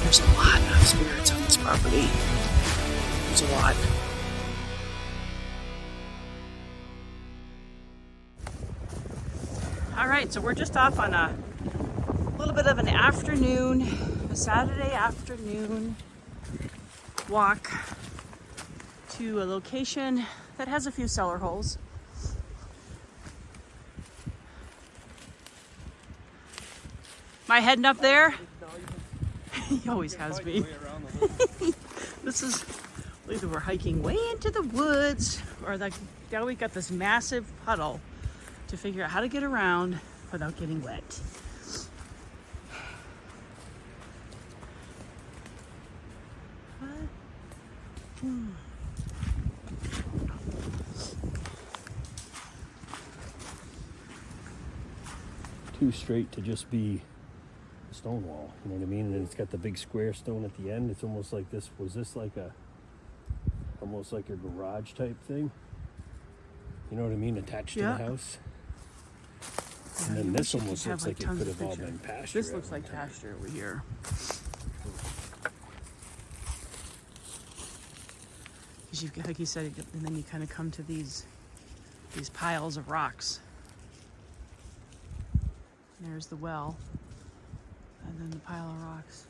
There's a lot of spirits on this property. There's a lot. All right, so we're just off on a little bit of an afternoon, a Saturday afternoon walk to a location that has a few cellar holes. Am I heading up there? He always has me. This is, either we're hiking way into the woods, or like now we got this massive puddle to figure out how to get around without getting wet. Too straight to just be a stone wall, you know what I mean? And it's got the big square stone at the end. It's almost like this, was this like almost like a garage type thing? You know what I mean? Attached to the house. And then this almost looks like it could have all been pasture. This looks like pasture over here. Because you, like you said, and then you kind of come to these piles of rocks. There's the well, and then the pile of rocks.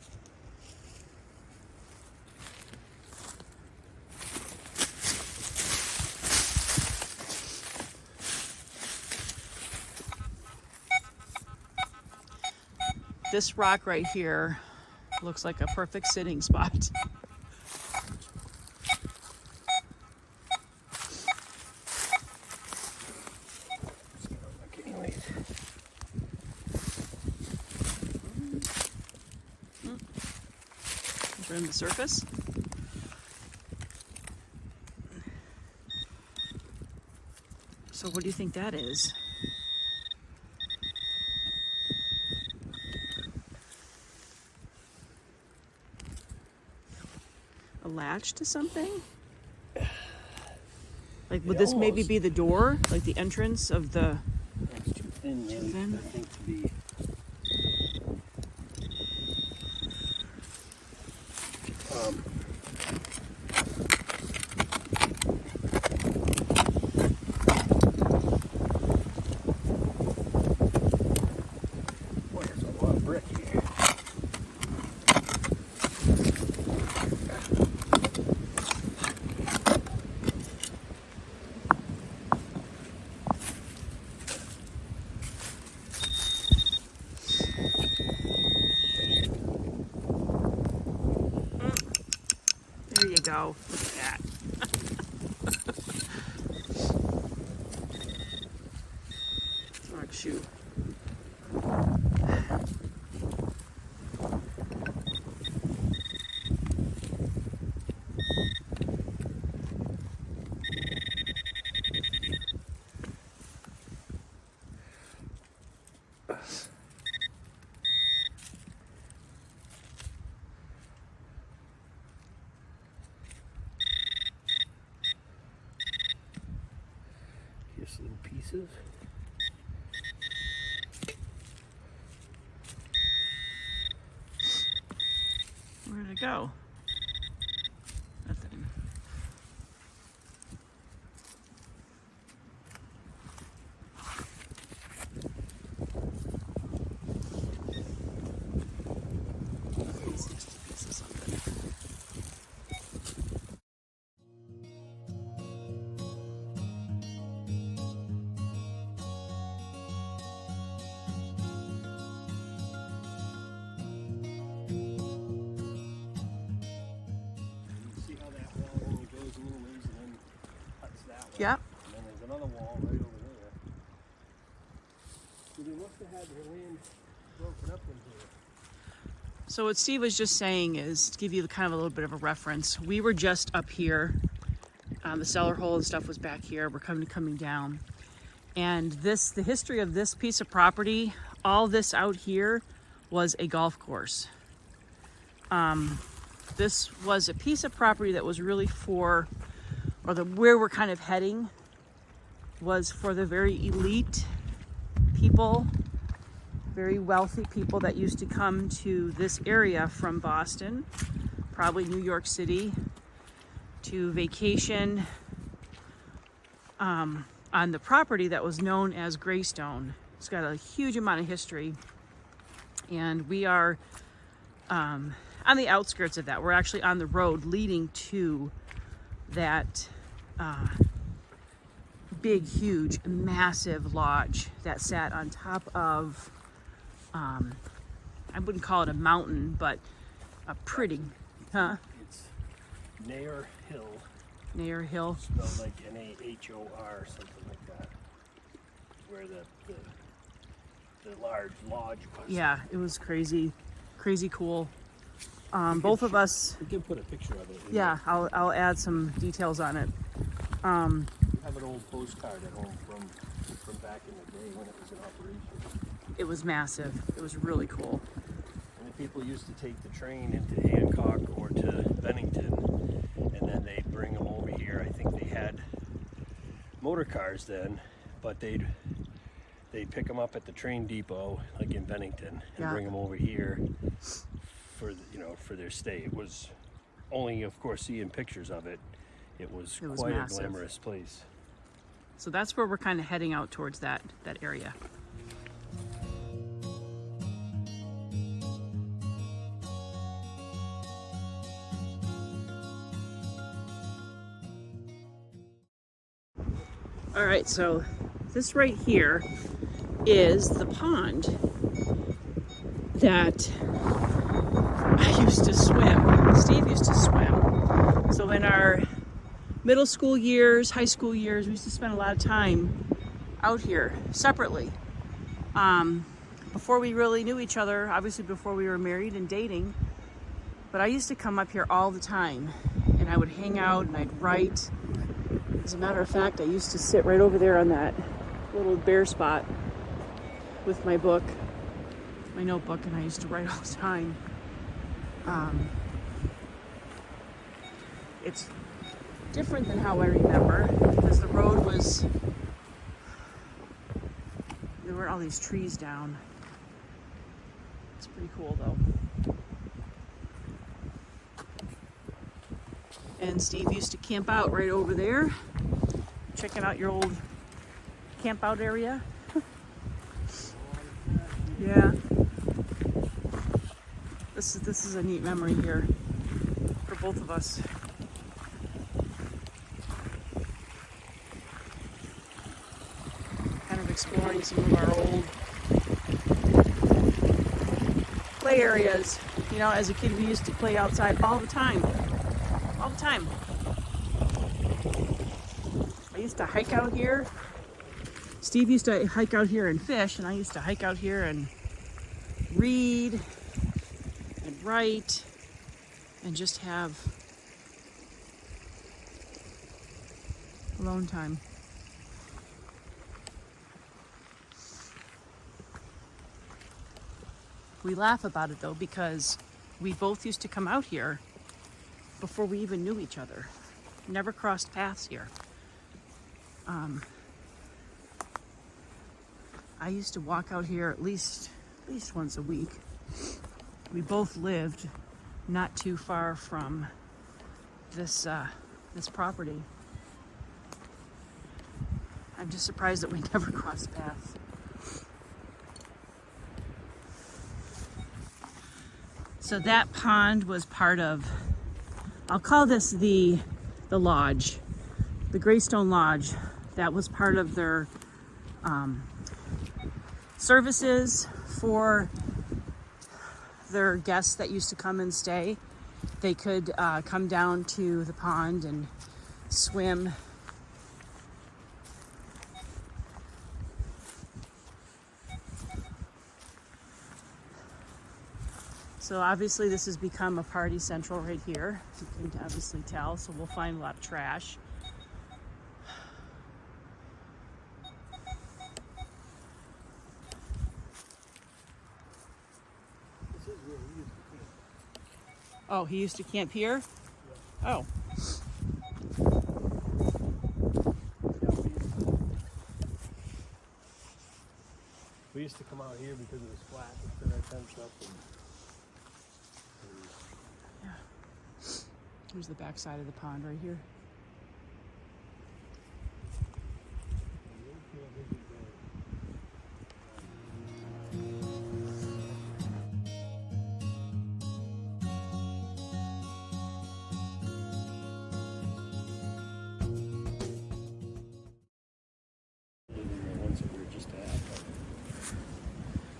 This rock right here looks like a perfect sitting spot. From the surface. So what do you think that is? A latch to something? Like, would this maybe be the door? Like the entrance of the... It's too thin, too thin? I think, to be... Boy, there's a lot of brick here. There you go. Look at that. Rock shoe. Just little pieces. Where'd it go? Nothing. It's just a piece of something. Yep. And then there's another wall right over there. So they must have had their land broken up into it. So what Steve was just saying is, to give you kind of a little bit of a reference, we were just up here. The cellar hole and stuff was back here. We're coming down. And the history of this piece of property, all this out here was a golf course. This was a piece of property that was really for, or where we're kind of heading was for the very elite people very wealthy people that used to come to this area from Boston, probably New York City, to vacation on the property that was known as Greystone. It's got a huge amount of history, and we are on the outskirts of that. We're actually on the road leading to that big, huge, massive lodge that sat on top of, I wouldn't call it a mountain, but a pretty, It's Nair Hill. Nair Hill. Spelled like N-A-H-O-R, something like that. Where the large lodge was. Yeah, it was crazy cool. Both of us. We can put a picture of it. Yeah, I'll add some details on it. We have an old postcard at home from back in the day when it was in operation. It was massive. It was really cool. And the people used to take the train into Hancock or to Bennington, and then they'd bring them over here. I think they had motor cars then, but they'd pick them up at the train depot, like in Bennington, and bring them over here for for their stay. It was only, of course, seeing pictures of it. It was quite massive. A glamorous place. So that's where we're kind of heading out towards that area. All right, so this right here is the pond that I used to swim. Steve used to swim. So in our middle school years, high school years, we used to spend a lot of time out here separately. Before we really knew each other, obviously before we were married and dating, but I used to come up here all the time, and I would hang out and I'd write. As a matter of fact, I used to sit right over there on that little bare spot with my book, my notebook, and I used to write all the time. It's different than how I remember, because the road was, there were all these trees down. It's pretty cool though. And Steve used to camp out right over there, checking out your old camp out area. Yeah. This is a neat memory here for both of us. Kind of exploring some of our old play areas. You know, as a kid we used to play outside all the time. All the time. I used to hike out here. Steve used to hike out here and fish, and I used to hike out here and read and write and just have alone time. We laugh about it though, because we both used to come out here before we even knew each other. Never crossed paths here. I used to walk out here at least once a week. We both lived not too far from this property. I'm just surprised that we never crossed paths. So that pond was part of, I'll call this the lodge, the Greystone Lodge. That was part of their services for their guests that used to come and stay. They could come down to the pond and swim. So obviously this has become a party central right here. You can obviously tell, so we'll find a lot of trash. This is where we used to camp. Oh, he used to camp here? Yeah. Oh. We used to come out here because it was flat and put our tents up. Yeah. Here's the back side of the pond right here.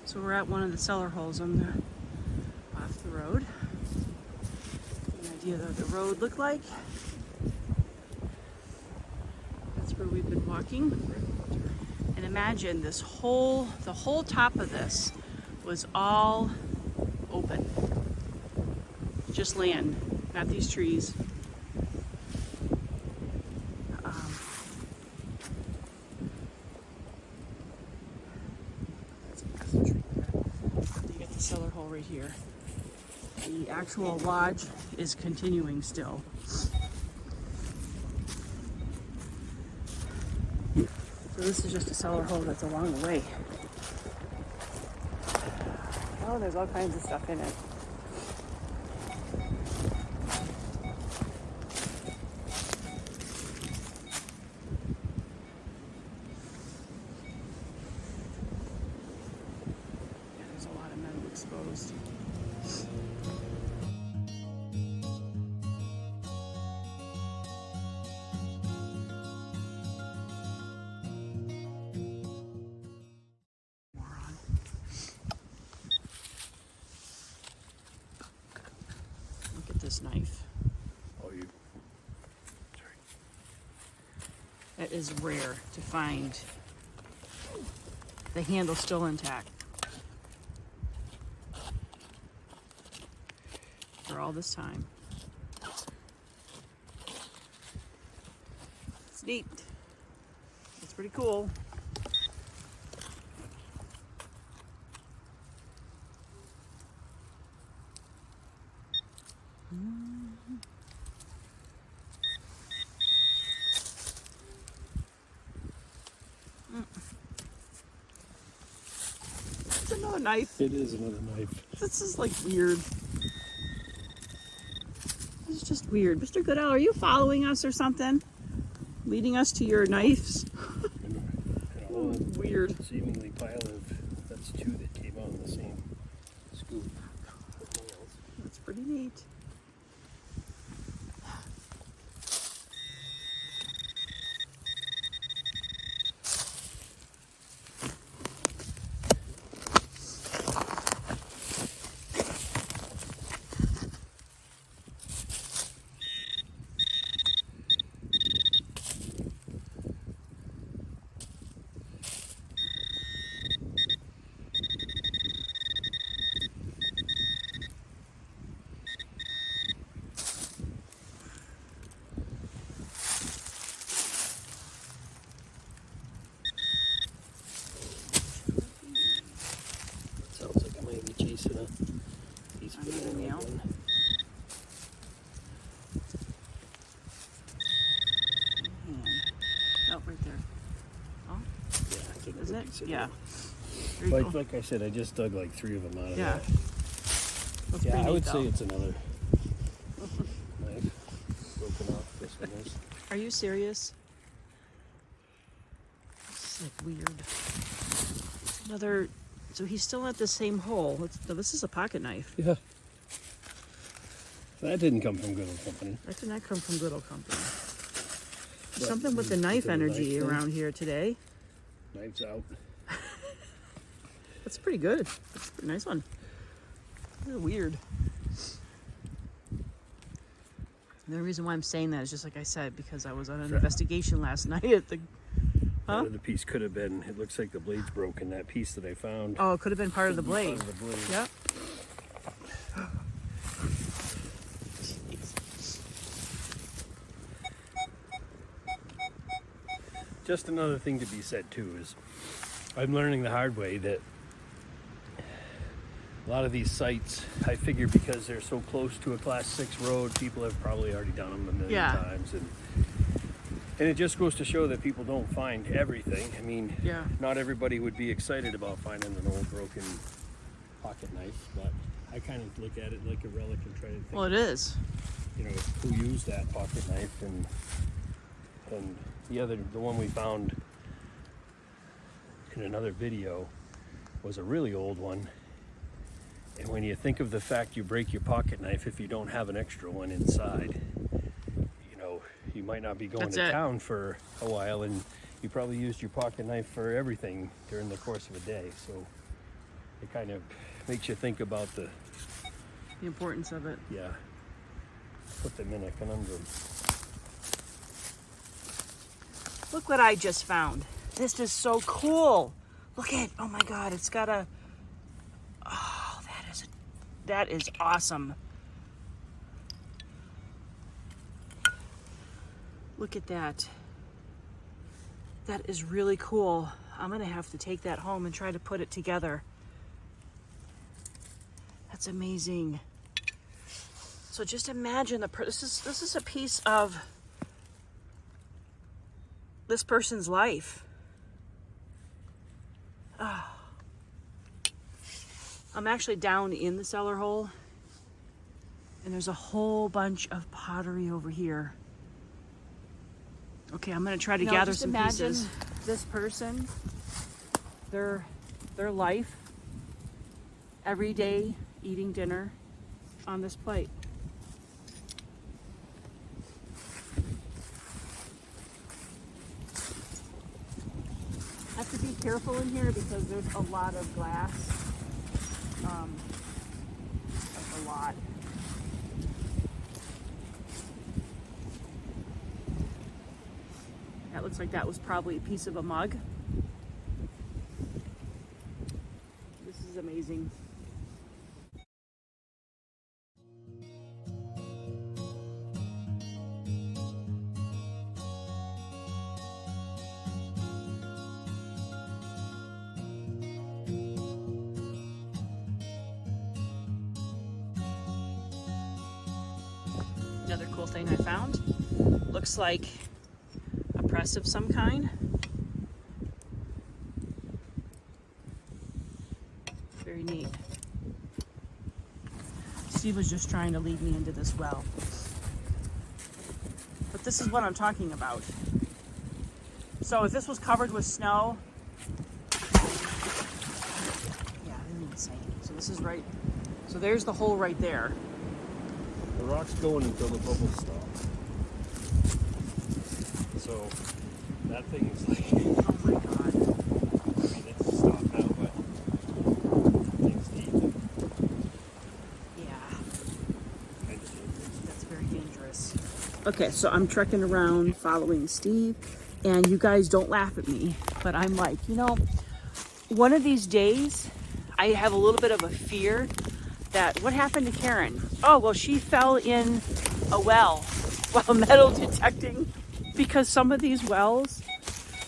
So we're at one of the cellar holes on the off the road. An idea of what the road looked like. That's where we've been walking. And imagine the whole top of this was all open. Just land, not these trees. You get the cellar hole right here. The actual lodge is continuing still. So this is just a cellar hole that's along the way. Oh, there's all kinds of stuff in it. Yeah, there's a lot of metal exposed. Look at this knife. Oh, you. It is rare to find the handle still intact. For all this time. It's neat. It's pretty cool. It's another knife. It is another knife. This is like weird. This is just weird. Mr. Goodell, are you following us or something? Leading us to your knives? Weird. Seemingly pile of, that's two that came out in the same scoop. That's pretty neat. Sounds like I might be chasing a piece of Another wood. nail. Oh, right there. Oh, Yeah, I think is we'll it? be sitting Yeah. there. There you go. Like I said, I just dug like 3 of them out of Yeah. that. Looks Yeah, pretty I would neat, say though. it's another knife broken off. This one is. Are you serious? This is like weird. Another. So he's still at the same hole. This is a pocket knife. Yeah. That didn't come from Good Old Company. That did not come from Good Old Company. But Something with the is knife it a knife energy thing? around here today. Knives out. That's pretty good. That's a pretty nice one. They're weird. The reason why I'm saying that is just like I said, because I was on an Sure. investigation last night at the. Huh? Part of the piece could have been, it looks like the blade's broken. That piece that I found. Oh, it could have been part of the could be blade. part of the blade. Yep. Just another thing to be said too is I'm learning the hard way that a lot of these sites, I figure because they're so close to a class 6 road, people have probably already done them a million Yeah. times. And And it just goes to show that people don't find everything. I mean, Yeah. not everybody would be excited about finding an old broken pocket knife, but I kind of look at it like a relic and try to think, Well, it is. you know, who used that pocket knife. And the one we found in another video was a really old one. And when you think of the fact you break your pocket knife if you don't have an extra one inside, you know, you might not be going to town for a while, and you probably used your pocket knife for everything during the course of a day. So it kind of makes you think about the importance of it. Yeah, put them in a conundrum. Look what I just found. This is so cool. Look at, oh my God, it's got a, oh, that is awesome. Look at that. That is really cool. I'm gonna have to take that home and try to put it together. That's amazing. So just imagine this is a piece of this person's life. Oh. I'm actually down in the cellar hole, and there's a whole bunch of pottery over here. Okay, I'm gonna try to gather some pieces. This person, their life, every day eating dinner on this plate. I have to be careful in here because there's a lot of glass. Like a lot. That looks like that was probably a piece of a mug. This is amazing. Another cool thing I found. Looks like a press of some kind. Very neat. Steve was just trying to lead me into this well. But this is what I'm talking about. So if this was covered with snow, yeah, they're insane. So this is right, so there's the hole right there. The rock's going until the bubbles stop. So that thing is like, Oh my God. I mean, it's stopped now, but thing's deep. Yeah. Kind of dangerous. That's very dangerous. Okay, so I'm trekking around following Steve, and you guys don't laugh at me, but I'm like, you know, one of these days, I have a little bit of a fear that what happened to Karen? Oh, well, she fell in a well while metal detecting, because some of these wells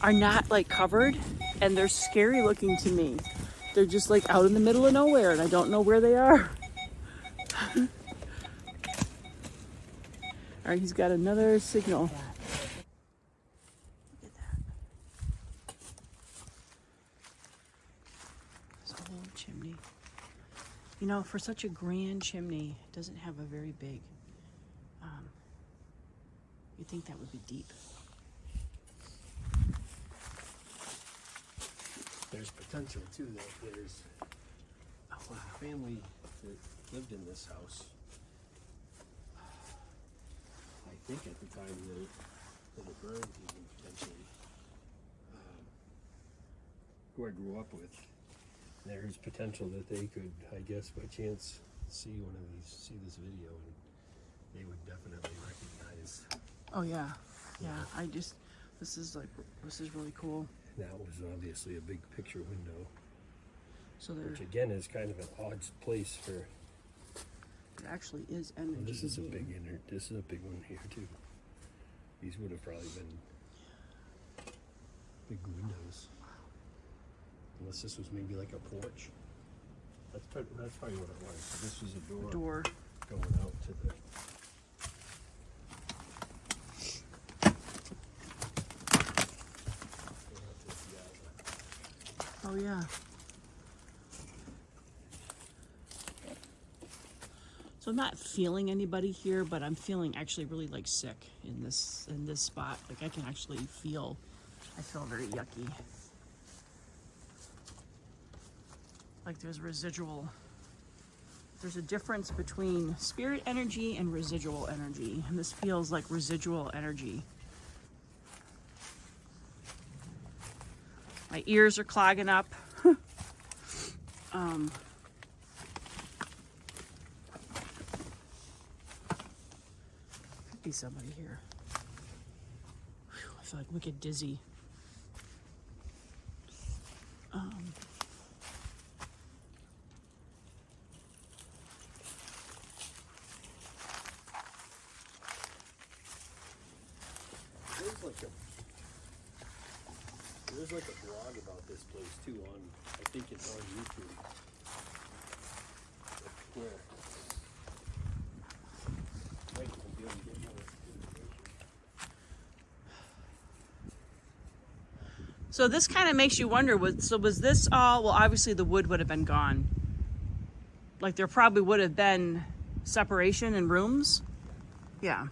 are not like covered, and they're scary looking to me. They're just like out in the middle of nowhere, and I don't know where they are. All right, he's got another signal. Look at that. There's a whole chimney. You know, for such a grand chimney, it doesn't have a very big, you'd think that would be deep. There's potential too, that there's a family that lived in this house. I think at the time that it burned, even potentially, who I grew up with. There's potential that they could, I guess, by chance, see this video, and they would definitely recognize. Oh yeah, yeah. This is really cool. That was obviously a big picture window, So which again is kind of an odd place for. There actually is energy. This is a here. This is a big one here too. These would have probably been big windows, unless this was maybe like a porch. That's probably what it was. This was a door going out to the. yeah. So I'm not feeling anybody here, but I'm feeling actually really like sick in this spot. Like I can actually feel, I feel very yucky. Like there's residual. There's a difference between spirit energy and residual energy, and this feels like residual energy. My ears are clogging up. Could be somebody here. Whew, I feel like wicked dizzy. There's like a blog about this place too on, I think it's on YouTube. Where Mike will be able to get more information. So this kind of makes you wonder, was this all, well obviously the wood would have been gone. Like there probably would have been separation in rooms. Yeah.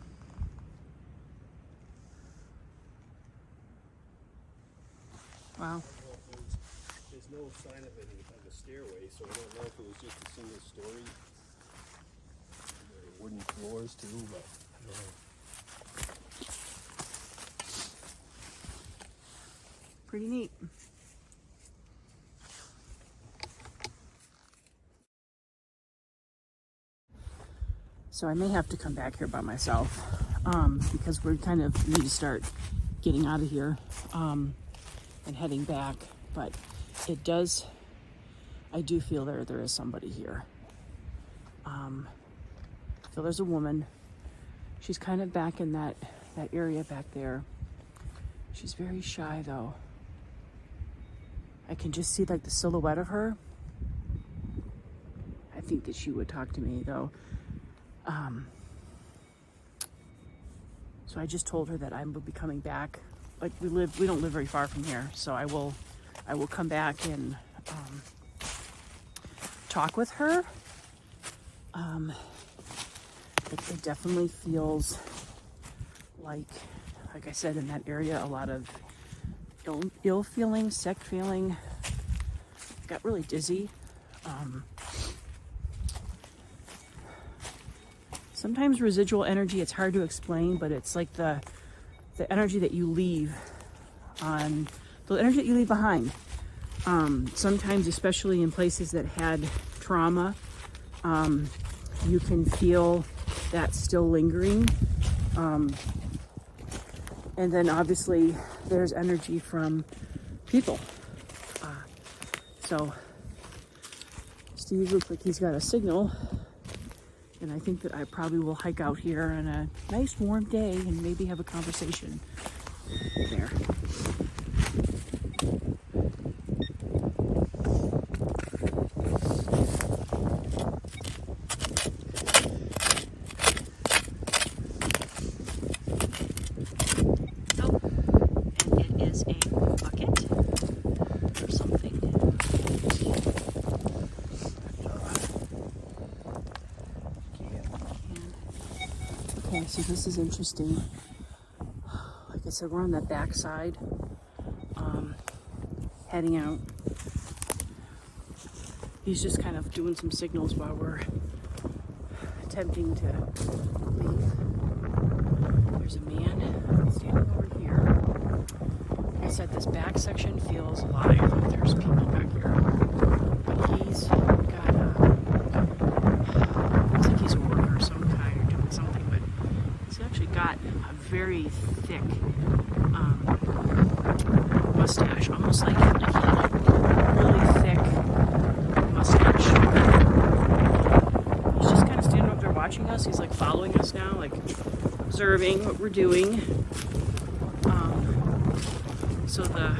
Wow. There's no sign of it of a stairway, so I don't know if it was just a single story. There are wooden floors too, but I don't know. Pretty neat. So I may have to come back here by myself because we kind of need to start getting out of here and heading back. But it does, I do feel there is somebody here. So there's a woman. She's kind of back in that area back there. She's very shy though. I can just see like the silhouette of her. I think that she would talk to me though. So I just told her that I will be coming back. Like we don't live very far from here, so I will come back and talk with her. It definitely feels like I said, in that area, a lot of ill feeling, sick feeling. Got really dizzy. Sometimes residual energy, it's hard to explain, but it's like the energy that you leave on, the energy that you leave behind. Sometimes, especially in places that had trauma, you can feel that still lingering. And then obviously there's energy from people. So Steve looks like he's got a signal. And I think that I probably will hike out here on a nice warm day and maybe have a conversation there. Oh, and it is a bucket or something. Okay, so this is interesting. Like I said, we're on that back side, heading out. He's just kind of doing some signals while we're attempting to leave. There's a man standing over here. Like I said, this back section feels alive. There's people back here. But he's got looks like he's a worker of some kind or doing something, but he's actually got a very thick mustache, almost like he had a really thick mustache. He's just kind of standing up there watching us. He's like following us now, like observing what we're doing. So it's back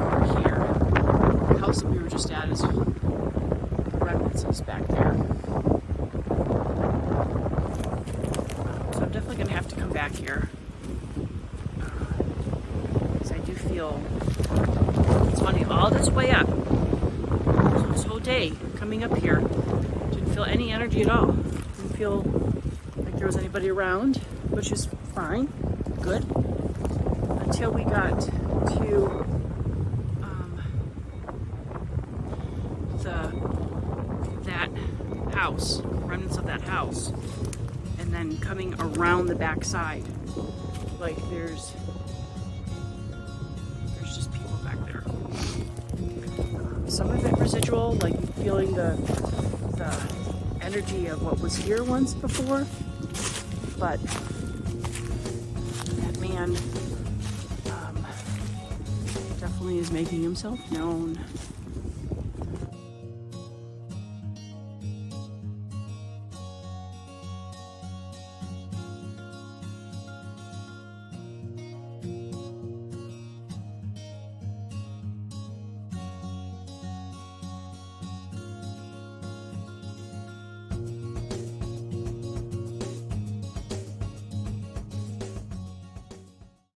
over here. The house that we were just at is, the remnants is back there. So I'm definitely gonna have to come back here. Because I do feel, as funny, all this way up. So this whole day coming up here, didn't feel any energy at all. Didn't feel like there was anybody around, which is fine, good. Until we got to that house, remnants of that house, and then coming around the back side. Like there's just people back there. Some of it residual, like feeling the energy of what was here once before, but that man definitely is making himself known.